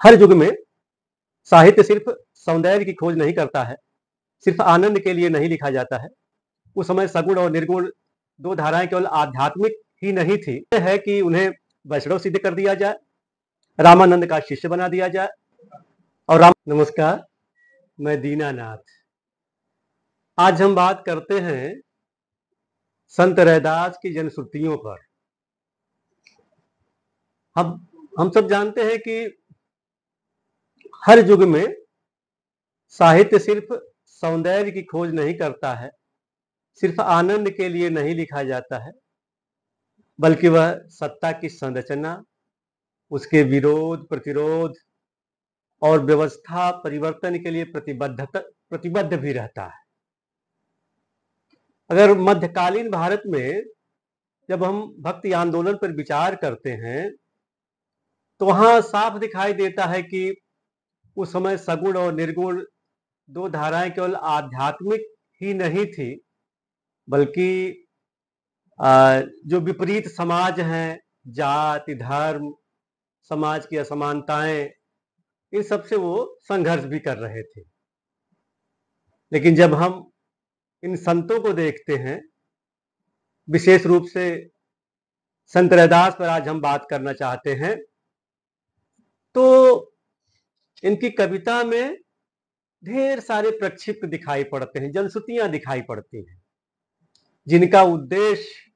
हर युग में साहित्य सिर्फ सौंदर्य की खोज नहीं करता है, सिर्फ आनंद के लिए नहीं लिखा जाता है। उस समय सगुण और निर्गुण दो धाराएं केवल आध्यात्मिक ही नहीं थी, यह है कि उन्हें वैष्णव सिद्ध कर दिया जाए, रामानंद का शिष्य बना दिया जाए। और नमस्कार, मैं दीनानाथ। आज हम बात करते हैं संत रैदास की जनश्रुतियों पर। हम सब जानते हैं कि हर युग में साहित्य सिर्फ सौंदर्य की खोज नहीं करता है, सिर्फ आनंद के लिए नहीं लिखा जाता है, बल्कि वह सत्ता की संरचना, उसके विरोध, प्रतिरोध और व्यवस्था परिवर्तन के लिए प्रतिबद्ध भी रहता है। अगर मध्यकालीन भारत में जब हम भक्ति आंदोलन पर विचार करते हैं तो वहां साफ दिखाई देता है कि उस समय सगुण और निर्गुण दो धाराएं केवल आध्यात्मिक ही नहीं थी, बल्कि जो विपरीत समाज हैं, जाति, धर्म, समाज की असमानताएं, इन सब से वो संघर्ष भी कर रहे थे। लेकिन जब हम इन संतों को देखते हैं, विशेष रूप से संत रैदास पर आज हम बात करना चाहते हैं, तो इनकी कविता में ढेर सारे प्रक्षिप्त दिखाई पड़ते हैं, जनश्रुतियां दिखाई पड़ती हैं, जिनका उद्देश्य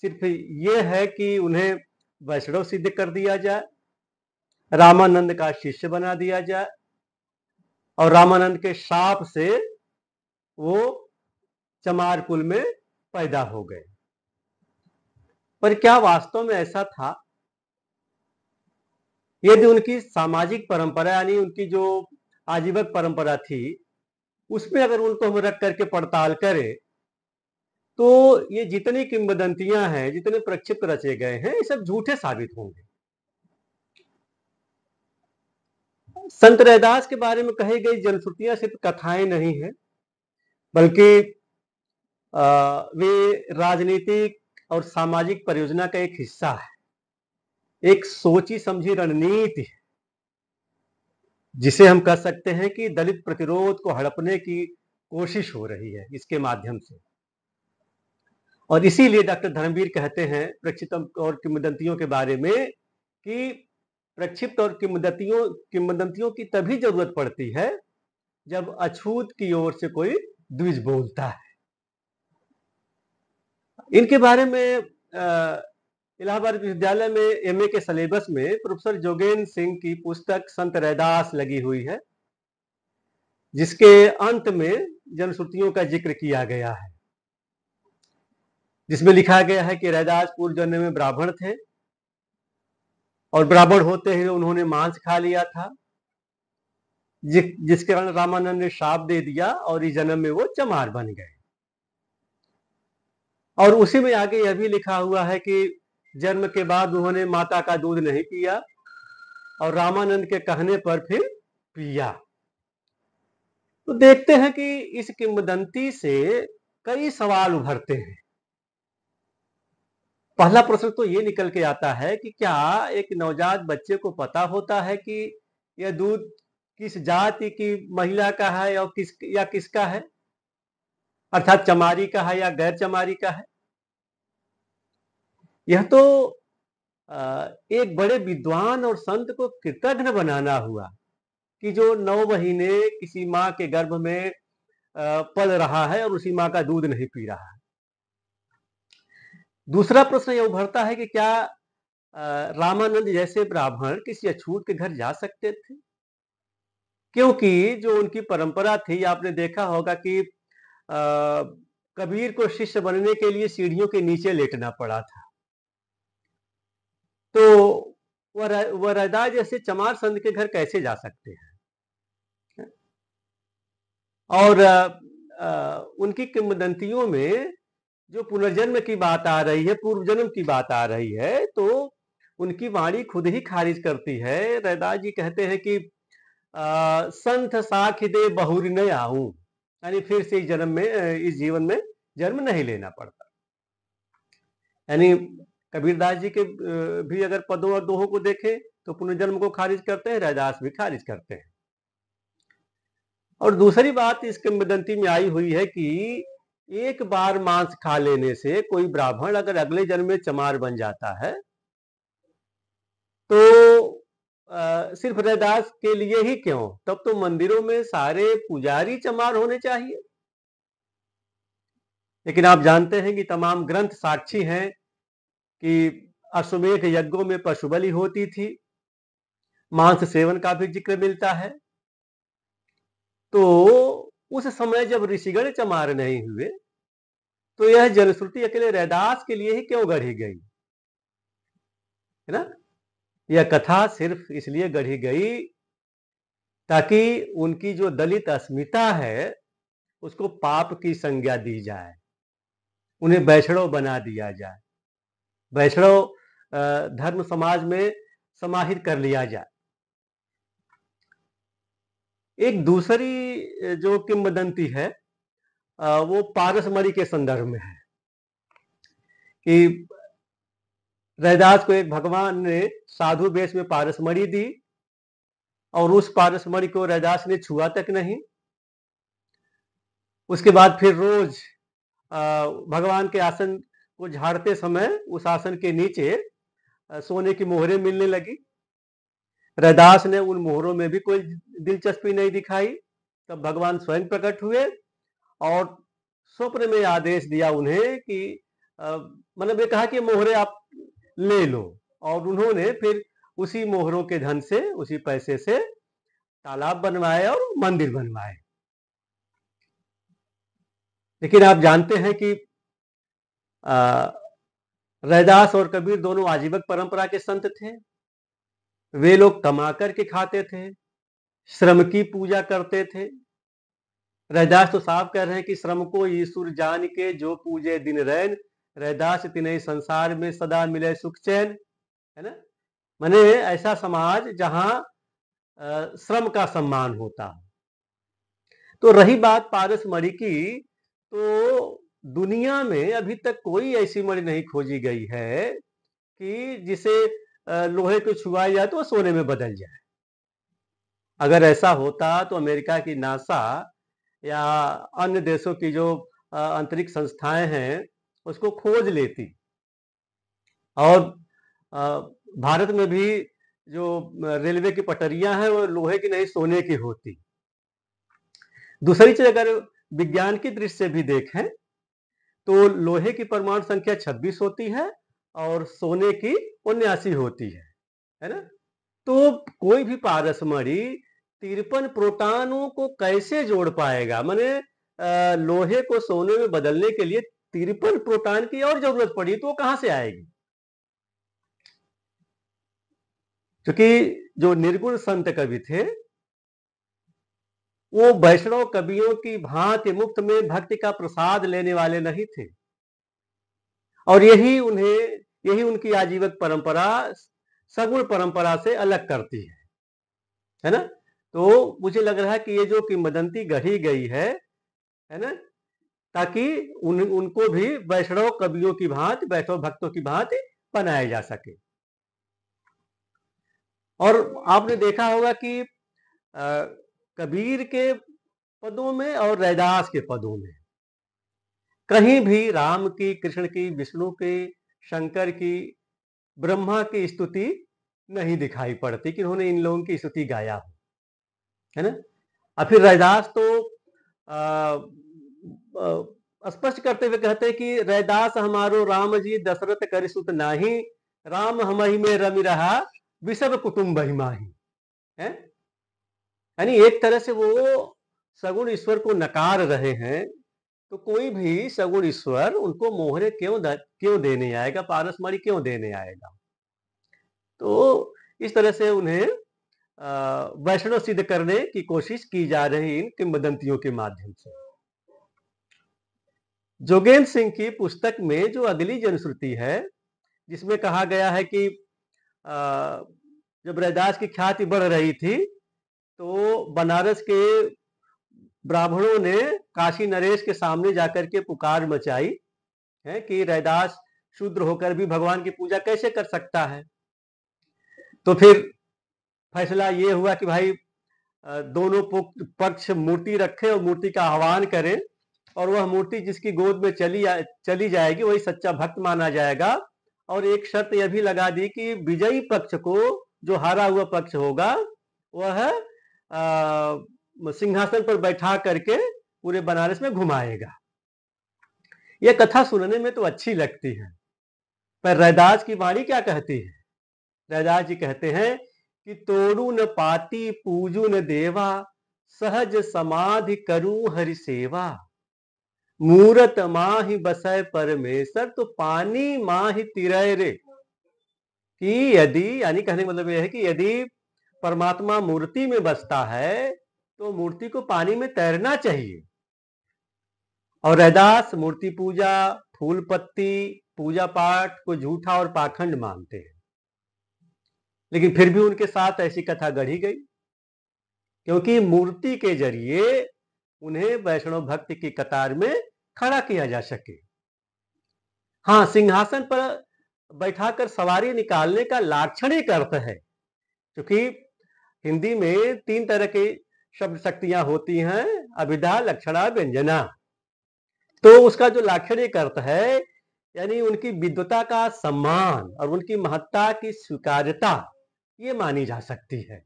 सिर्फ ये है कि उन्हें वैष्णव सिद्ध कर दिया जाए, रामानंद का शिष्य बना दिया जाए और रामानंद के शाप से वो चमार कुल में पैदा हो गए। पर क्या वास्तव में ऐसा था? यदि उनकी सामाजिक परंपरा यानी उनकी जो आजीवक परंपरा थी, उसमें अगर उनको हम रख करके पड़ताल करें तो ये जितनी किंवदंतियां हैं, जितने प्रक्षिप्त रचे गए हैं, ये सब झूठे साबित होंगे। संत रैदास के बारे में कही गई जनश्रुतियां सिर्फ कथाएं नहीं है, बल्कि वे राजनीतिक और सामाजिक परियोजना का एक हिस्सा है, एक सोची समझी रणनीति है, जिसे हम कह सकते हैं कि दलित प्रतिरोध को हड़पने की कोशिश हो रही है इसके माध्यम से। और इसीलिए डॉक्टर धर्मवीर कहते हैं प्रक्षिप्त और किंवदंतियों के बारे में कि प्रक्षिप्त और किंवदंतियों की तभी जरूरत पड़ती है जब अछूत की ओर से कोई द्विज बोलता है। इनके बारे में इलाहाबाद विश्वविद्यालय में एमए के सिलेबस में प्रोफेसर जोगेंद्र सिंह की पुस्तक संत रैदास लगी हुई है, जिसके अंत में जनश्रुतियों का जिक्र किया गया है, जिसमें लिखा गया है कि रैदास पूर्व जन्म में ब्राह्मण थे और ब्राह्मण होते हुए उन्होंने मांस खा लिया था, जिसके कारण रामानंद ने शाप दे दिया और इस जन्म में वो चमार बन गए। और उसी में आगे यह भी लिखा हुआ है कि जन्म के बाद उन्होंने माता का दूध नहीं पिया और रामानंद के कहने पर फिर पिया। तो देखते हैं कि इस किंवदंती से कई सवाल उभरते हैं। पहला प्रश्न तो ये निकल के आता है कि क्या एक नवजात बच्चे को पता होता है कि यह दूध किस जाति की महिला का है और किसका है, अर्थात चमारी का है या गैर चमारी का है? यह तो एक बड़े विद्वान और संत को कृतज्ञ बनाना हुआ कि जो 9 महीने किसी माँ के गर्भ में पल रहा है और उसी माँ का दूध नहीं पी रहा है। दूसरा प्रश्न यह उभरता है कि क्या रामानंद जैसे ब्राह्मण किसी अछूत के घर जा सकते थे? क्योंकि जो उनकी परंपरा थी, आपने देखा होगा कि कबीर को शिष्य बनने के लिए सीढ़ियों के नीचे लेटना पड़ा था। तो वह रैदास जैसे चमार संत के घर कैसे जा सकते हैं? और उनकी किंवदंतियों में जो पुनर्जन्म की बात आ रही है, पूर्व जन्म की बात आ रही है, तो उनकी वाणी खुद ही खारिज करती है। रैदास जी कहते हैं कि संत साखी दे बहुरी न आऊं, यानी फिर से इस जीवन में जन्म नहीं लेना पड़ता। यानी कबीरदास जी के भी अगर पदों और दोहों को देखें तो पुनर्जन्म को खारिज करते हैं, रैदास भी खारिज करते हैं। और दूसरी बात इस किंवदंती में आई हुई है कि एक बार मांस खा लेने से कोई ब्राह्मण अगर अगले जन्म में चमार बन जाता है तो सिर्फ रैदास के लिए ही क्यों, तब तो मंदिरों में सारे पुजारी चमार होने चाहिए। लेकिन आप जानते हैं कि तमाम ग्रंथ साक्षी हैं कि अश्वमेध यज्ञों में पशु बलि होती थी, मांस सेवन का भी जिक्र मिलता है। तो उस समय जब ऋषिगण चमार नहीं हुए तो यह जनश्रुति अकेले रैदास के लिए ही क्यों गढ़ी गई, है ना। यह कथा सिर्फ इसलिए गढ़ी गई ताकि उनकी जो दलित अस्मिता है उसको पाप की संज्ञा दी जाए, उन्हें वैष्णव बना दिया जाए, वैष्णव धर्म समाज में समाहित कर लिया जाए। एक दूसरी जो किंवदंती है वो पारसमणि के संदर्भ में है कि रैदास को एक भगवान ने साधु वेश में पारसमणि दी और उस पारसमणि को रैदास ने छुआ तक नहीं। उसके बाद फिर रोज भगवान के आसन को झाड़ते समय उस आसन के नीचे सोने की मोहरें मिलने लगी। रैदास ने उन मोहरों में भी कोई दिलचस्पी नहीं दिखाई। तब भगवान स्वयं प्रकट हुए और स्वप्न में आदेश दिया उन्हें कि मतलब ये कहा कि मोहरे आप ले लो, और उन्होंने फिर उसी मोहरों के धन से, उसी पैसे से तालाब बनवाए और मंदिर बनवाए। लेकिन आप जानते हैं कि रैदास और कबीर दोनों आजीवक परंपरा के संत थे। वे लोग कमा करके खाते थे, श्रम की पूजा करते थे। रैदास तो साफ कह रहे हैं कि श्रम को ईश्वर जान के जो पूजे दिन रैन, रैदास तिनहि संसार में सदा मिले सुख चैन, है ना। माने ऐसा समाज जहां श्रम का सम्मान होता है। तो रही बात पारसमणि की, तो दुनिया में अभी तक कोई ऐसी मणि नहीं खोजी गई है कि जिसे लोहे को छुआया जाए तो सोने में बदल जाए। अगर ऐसा होता तो अमेरिका की नासा या अन्य देशों की जो अंतरिक्ष संस्थाएं हैं उसको खोज लेती, और भारत में भी जो रेलवे की पटरियां हैं वो लोहे की नहीं सोने की होती। दूसरी चीज, अगर विज्ञान की दृष्टि से भी देखें तो लोहे की परमाणु संख्या 26 होती है और सोने की 79 होती है ना। तो कोई भी पारसमणि 53 प्रोटॉनों को कैसे जोड़ पाएगा। माने लोहे को सोने में बदलने के लिए 53 प्रोटॉन की और जरूरत पड़ी तो वो कहां से आएगी। क्योंकि जो निर्गुण संत कवि थे वो वैष्णव कवियों की भांति मुफ्त में भक्ति का प्रसाद लेने वाले नहीं थे, और यही उनकी आजीवक परंपरा सगुण परंपरा से अलग करती है ना। तो मुझे लग रहा है कि ये जो किंवदंती गढ़ी गई है ना, ताकि उनको भी वैष्णव कवियों की भांति, वैष्णव भक्तों की भांति बनाया जा सके। और आपने देखा होगा कि कबीर के पदों में और रैदास के पदों में कहीं भी राम की, कृष्ण की, विष्णु की, शंकर की, ब्रह्मा की स्तुति नहीं दिखाई पड़ती कि उन्होंने इन लोगों की स्तुति गाया हो, है ना। और फिर रैदास तो स्पष्ट करते हुए कहते हैं कि रैदास हमारो राम जी दशरथ करि सुत नाही, राम हमहि में रमि रहा विषभ कुटुंब माही, है। यानी एक तरह से वो सगुण ईश्वर को नकार रहे हैं। तो कोई भी सगुण ईश्वर उनको मोहरे क्यों देने आएगा, पारसमणि क्यों देने आएगा। तो इस तरह से उन्हें वैष्णव सिद्ध करने की कोशिश की जा रही इन किंवदंतियों के माध्यम से। जोगेंद्र सिंह की पुस्तक में जो अगली जनश्रुति है जिसमें कहा गया है कि जब रैदास की ख्याति बढ़ रही थी तो बनारस के ब्राह्मणों ने काशी नरेश के सामने जाकर के पुकार मचाई है कि रैदास शूद्र होकर भी भगवान की पूजा कैसे कर सकता है। तो फिर फैसला ये हुआ कि भाई दोनों पक्ष मूर्ति रखे और मूर्ति का आह्वान करें, और वह मूर्ति जिसकी गोद में चली जाएगी वही सच्चा भक्त माना जाएगा। और एक शर्त यह भी लगा दी कि विजयी पक्ष को, जो हारा हुआ पक्ष होगा, वह सिंहासन पर बैठा करके पूरे बनारस में घुमाएगा। यह कथा सुनने में तो अच्छी लगती है, पर रैदास की वाणी क्या कहती है। रैदास जी कहते हैं कि तोड़ू न पाती पूजू न देवा, सहज समाधि करूं हरि सेवा, मूरत माहि बसय परमेश्वर, तो पानी माहि तिरय रे। कि यदि, यानी कहने का मतलब यह है कि यदि परमात्मा मूर्ति में बसता है तो मूर्ति को पानी में तैरना चाहिए। और रैदास मूर्ति पूजा, फूल पत्ती पूजा पाठ को झूठा और पाखंड मानते हैं, लेकिन फिर भी उनके साथ ऐसी कथा गढ़ी गई, क्योंकि मूर्ति के जरिए उन्हें वैष्णव भक्ति की कतार में खड़ा किया जा सके। हाँ, सिंहासन पर बैठाकर सवारी निकालने का लाक्षणिक अर्थ है, क्योंकि हिंदी में 3 तरह की शब्द शक्तियां होती हैं, अभिधा, लक्षणा, व्यंजना। तो उसका जो लाक्षणिक अर्थ है, यानी उनकी विद्वता का सम्मान और उनकी महत्ता की स्वीकार्यता, ये मानी जा सकती है।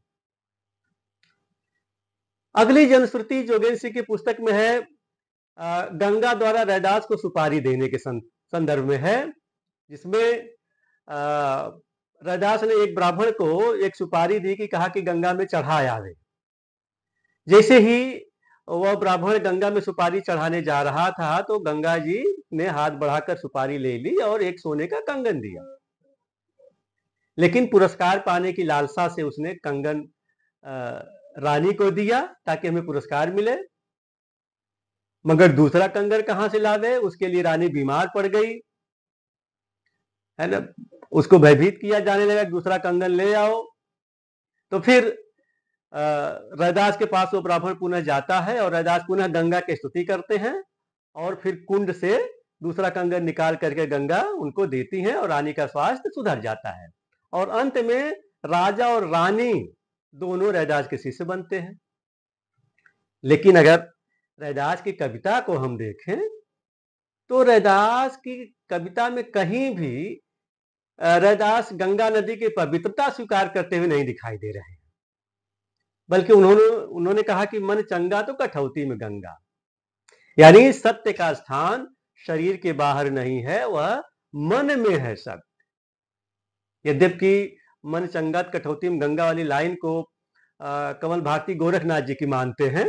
अगली जनश्रुति जोगेंद्र सिंह की पुस्तक में है, गंगा द्वारा रैदास को सुपारी देने के संदर्भ में है, जिसमें रैदास ने एक ब्राह्मण को एक सुपारी दी कि कहा कि गंगा में चढ़ा आवे। जैसे ही वह ब्राह्मण गंगा में सुपारी चढ़ाने जा रहा था तो गंगा जी ने हाथ बढ़ाकर सुपारी ले ली और एक सोने का कंगन दिया, लेकिन पुरस्कार पाने की लालसा से उसने कंगन रानी को दिया ताकि हमें पुरस्कार मिले। मगर दूसरा कंगन कहां से लावे, उसके लिए रानी बीमार पड़ गई, है ना। उसको भयभीत किया जाने लगा, दूसरा कंगन ले आओ। तो फिर रैदास के पास वो ब्राह्मण पुनः जाता है और रैदास पुनः गंगा की स्तुति करते हैं, और फिर कुंड से दूसरा कंगन निकाल करके गंगा उनको देती है और रानी का स्वास्थ्य सुधर जाता है। और अंत में राजा और रानी दोनों रैदास के शिष्य बनते हैं। लेकिन अगर रैदास की कविता को हम देखें तो रैदास की कविता में कहीं भी रैदास गंगा नदी की पवित्रता स्वीकार करते हुए नहीं दिखाई दे रहे हैं, बल्कि उन्होंने कहा कि मन चंगा तो कठौती में गंगा, यानी सत्य का स्थान शरीर के बाहर नहीं है, वह मन में है सत्य। यद्यपि मन चंगा कठौती में गंगा वाली लाइन को कमल भारती गोरखनाथ जी की मानते हैं,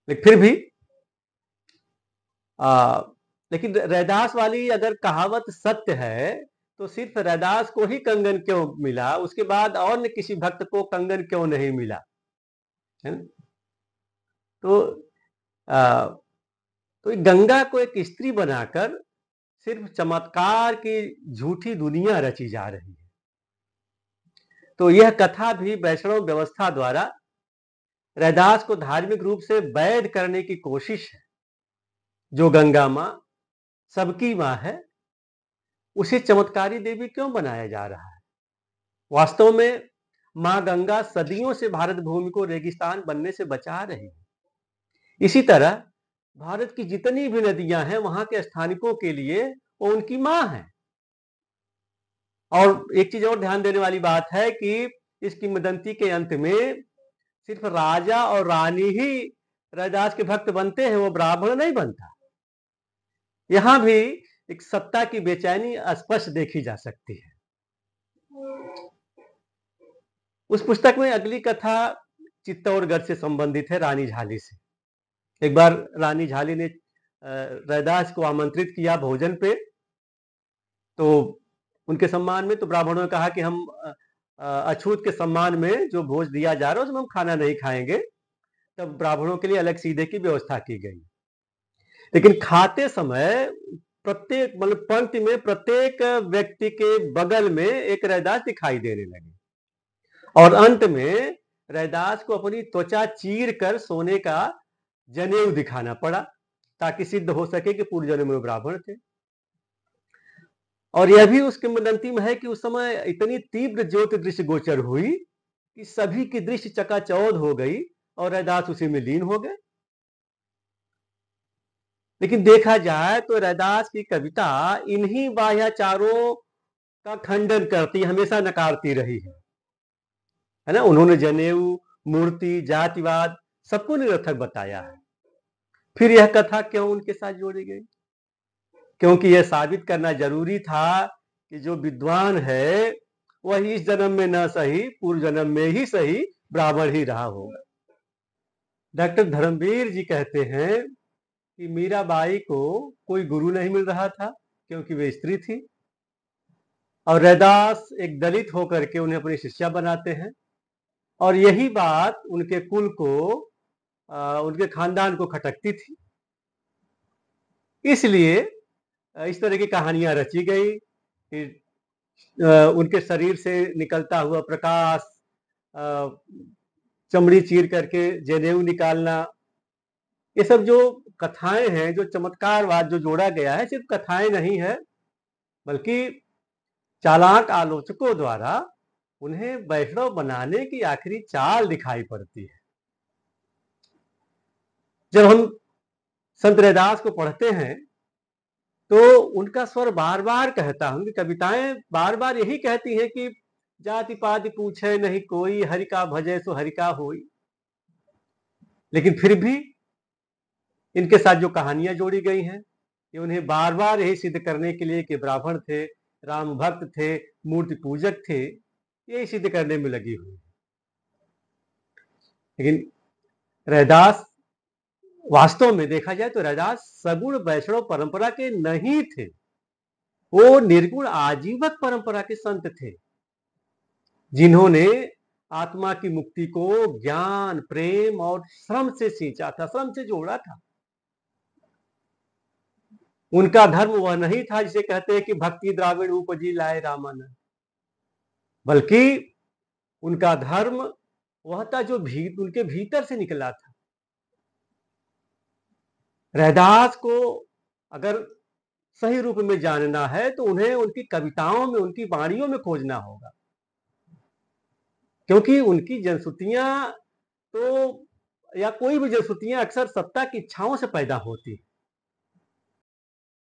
लेकिन फिर भी लेकिन रैदास वाली अगर कहावत सत्य है तो सिर्फ रैदास को ही कंगन क्यों मिला, उसके बाद और किसी भक्त को कंगन क्यों नहीं मिला, है ना। तो गंगा को एक स्त्री बनाकर सिर्फ चमत्कार की झूठी दुनिया रची जा रही है। तो यह कथा भी वैष्णव व्यवस्था द्वारा रैदास को धार्मिक रूप से वैध करने की कोशिश है। जो गंगा मां सबकी मां है, उसे चमत्कारी देवी क्यों बनाया जा रहा है। वास्तव में मां गंगा सदियों से भारत भूमि को रेगिस्तान बनने से बचा रही है। इसी तरह भारत की जितनी भी नदियां हैं वहां के स्थानिकों के लिए वो उनकी मां है। और एक चीज और ध्यान देने वाली बात है कि इस किंवदंती के अंत में सिर्फ राजा और रानी ही रैदास के भक्त बनते हैं, वो ब्राह्मण नहीं बनता। यहां भी एक सत्ता की बेचैनी स्पष्ट देखी जा सकती है। उस पुस्तक में अगली कथा चित्तौड़गढ़ से संबंधित है, रानी झाली से। एक बार रानी झाली ने रैदास को आमंत्रित किया भोजन पे, तो उनके सम्मान में तो ब्राह्मणों ने कहा कि हम अछूत के सम्मान में जो भोज दिया जा रहा है उसमें हम खाना नहीं खाएंगे। तब ब्राह्मणों के लिए अलग सीधे की व्यवस्था की गई, लेकिन खाते समय प्रत्येक मतलब पंक्ति में प्रत्येक व्यक्ति के बगल में एक रैदास दिखाई देने लगे, और अंत में रैदास को अपनी त्वचा चीर कर सोने का जनेऊ दिखाना पड़ा ताकि सिद्ध हो सके कि पूर्व जन्म में ब्राह्मण थे। और यह भी उसके किंवदंती में है कि उस समय इतनी तीव्र ज्योति दृश्य गोचर हुई कि सभी की दृष्टि चकाचौंध हो गई और रैदास उसी में लीन हो गए। लेकिन देखा जाए तो रैदास की कविता इन्हीं बाह्याचारों का खंडन करती, हमेशा नकारती रही है ना। उन्होंने जनेऊ, मूर्ति, जातिवाद सबको निरर्थक बताया है। फिर यह कथा क्यों उनके साथ जोड़ी गई? क्योंकि यह साबित करना जरूरी था कि जो विद्वान है वह इस जन्म में न सही पूर्व जन्म में ही सही ब्राह्मण ही रहा होगा। डॉक्टर धर्मवीर जी कहते हैं कि मीराबाई को कोई गुरु नहीं मिल रहा था क्योंकि वे स्त्री थी, और रैदास एक दलित होकर के उन्हें अपनी शिष्या बनाते हैं, और यही बात उनके कुल को, उनके खानदान को खटकती थी। इसलिए इस तरह की कहानियां रची गई कि उनके शरीर से निकलता हुआ प्रकाश, चमड़ी चीर करके जनेऊ निकालना, ये सब जो कथाएं हैं, जो चमत्कारवाद जो जोड़ा गया है, सिर्फ कथाएं नहीं है, बल्कि चालाक आलोचकों द्वारा उन्हें वैष्णव बनाने की आखिरी चाल दिखाई पड़ती है। जब हम संत रैदास को पढ़ते हैं तो उनका स्वर बार बार कहता है, उनकी कविताएं बार बार यही कहती हैं कि जाति पाति पूछे नहीं कोई, हरि का भजे सो हरि का होई। लेकिन फिर भी इनके साथ जो कहानियां जोड़ी गई हैं, ये उन्हें बार बार यही सिद्ध करने के लिए कि ब्राह्मण थे, राम भक्त थे, मूर्ति पूजक थे, यही सिद्ध करने में लगी हुई। लेकिन रैदास, वास्तव में देखा जाए तो रैदास सगुण वैष्णव परंपरा के नहीं थे, वो निर्गुण आजीवक परंपरा के संत थे, जिन्होंने आत्मा की मुक्ति को ज्ञान, प्रेम और श्रम से सींचा था, श्रम से जोड़ा था। उनका धर्म वह नहीं था जिसे कहते हैं कि भक्ति द्राविण उपजी लाए रामानंद, बल्कि उनका धर्म वह था जो उनके भीतर से निकला था। रैदास को अगर सही रूप में जानना है तो उन्हें उनकी कविताओं में, उनकी वाणियों में खोजना होगा, क्योंकि उनकी जनश्रुतियां तो, या कोई भी जनश्रुतियां अक्सर सत्ता की इच्छाओं से पैदा होती है।